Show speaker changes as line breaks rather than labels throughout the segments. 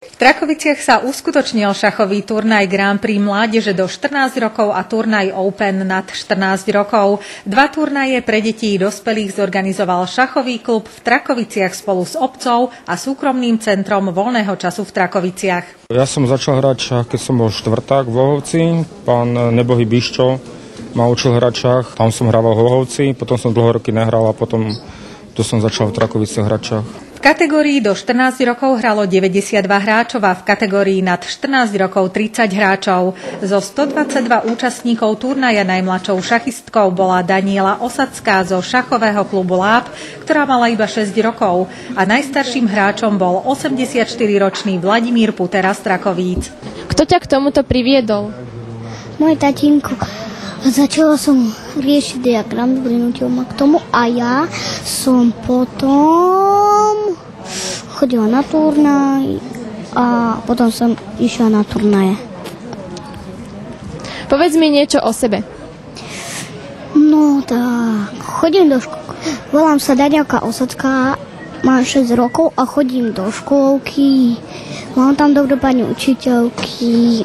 V Trakoviciach sa uskutočnil šachový turnaj Grand Prix mládeže do 14 rokov a turnaj Open nad 14 rokov. 2 turnaje pre detí dospelých zorganizoval šachový klub v Trakoviciach spolu s obcou a súkromným centrom voľného času v Trakoviciach.
Ja som začal hrať šach, keď som bol štvrták v Lohovci. Pán Nebohý Biščo ma učil hrať šach, tam som hrával v Lohovci, potom som dlho roky nehral a potom tu som začal v Trakoviciach hrať šach.
V kategórii do 14 rokov hralo 92 hráčov a v kategórii nad 14 rokov 30 hráčov. Zo 122 účastníkov turnaja najmladšou šachistkou bola Daniela Osacká zo šachového klubu Láb, ktorá mala iba 6 rokov a najstarším hráčom bol 84-ročný Vladimír Putera z Trakovíc.
Kto ťa k tomuto priviedol?
Môj tatínko. Začala som riešiť diagram, prinútil ma k tomu a ja som potom chodila na turnaj a potom som išla na turnaje.
Povedz mi niečo o sebe.
No tak, chodím do školy. Volám sa Danielka Osacká, mám 6 rokov a chodím do škôlky. Mám tam dobrú pani učiteľky.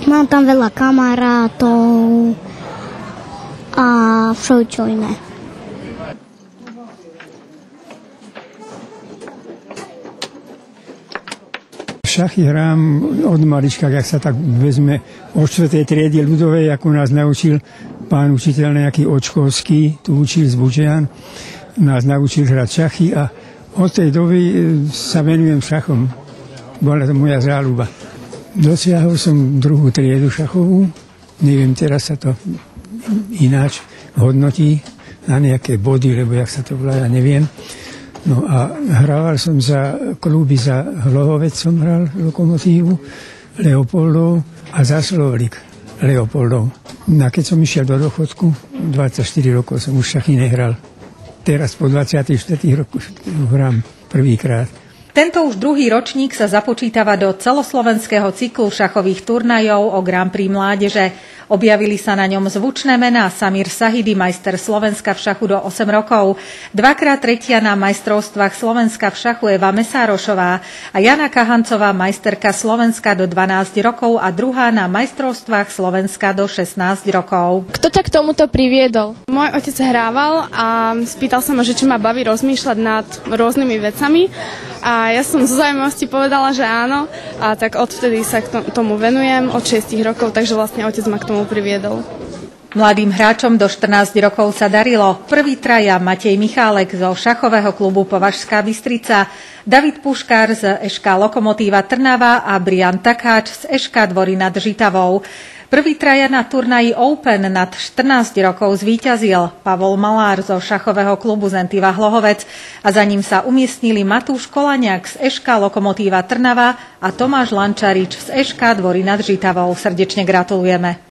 Mám tam veľa kamarátov a všeličo iné.
Šachy hrám od malička, jak sa tak vezme od 4. triedy ľudovej, ako nás naučil pán učiteľ nejaký Očkovský, tu učil z Bučian, nás naučil hrať šachy a od tej doby sa venujem šachom. Bola to moja záľuba. Dosiahol som 2. triedu šachovú, neviem, teraz sa to ináč hodnotí na nejaké body, lebo jak sa to volá, ja neviem. No a hrával som za kluby, za Hlohovec som hral Lokomotívu, Leopoldov a za Slovlik Leopoldov. No a keď som išiel do dôchodku, 24 rokov som už šachy nehral. Teraz po 24 rokoch hrám prvýkrát.
Tento už druhý ročník sa započítava do celoslovenského cyklu šachových turnajov o Grand Prix mládeže. Objavili sa na ňom zvučné mená Samir Sahidi, majster Slovenska v šachu do 8 rokov, 2-krát tretia na majstrovstvách Slovenska v šachu Eva Mesárošová a Jana Kahancová, majsterka Slovenska do 12 rokov a druhá na majstrovstvách Slovenska do 16 rokov.
Kto ťa k tomuto priviedol?
Môj otec hrával a spýtal sa ma, že či ma baví rozmýšľať nad rôznymi vecami. A ja som zo zaujímavosti povedala, že áno, a tak odvtedy sa tomu venujem od 6 rokov, takže vlastne otec ma k tomu priviedol.
Mladým hráčom do 14 rokov sa darilo. Prvý traja Matej Michálek zo šachového klubu Považská Bystrica, David Puškár z ŠK Lokomotíva Trnava a Brian Takáč z ŠK Dvory nad Žitavou. Prvý traja na turnaji Open nad 14 rokov zvíťazil Pavol Malár zo šachového klubu Zentiva Hlohovec a za ním sa umiestnili Matúš Kolaniak z ŠK Lokomotíva Trnava a Tomáš Lančarič z ŠK Dvory nad Žitavou. Srdečne gratulujeme.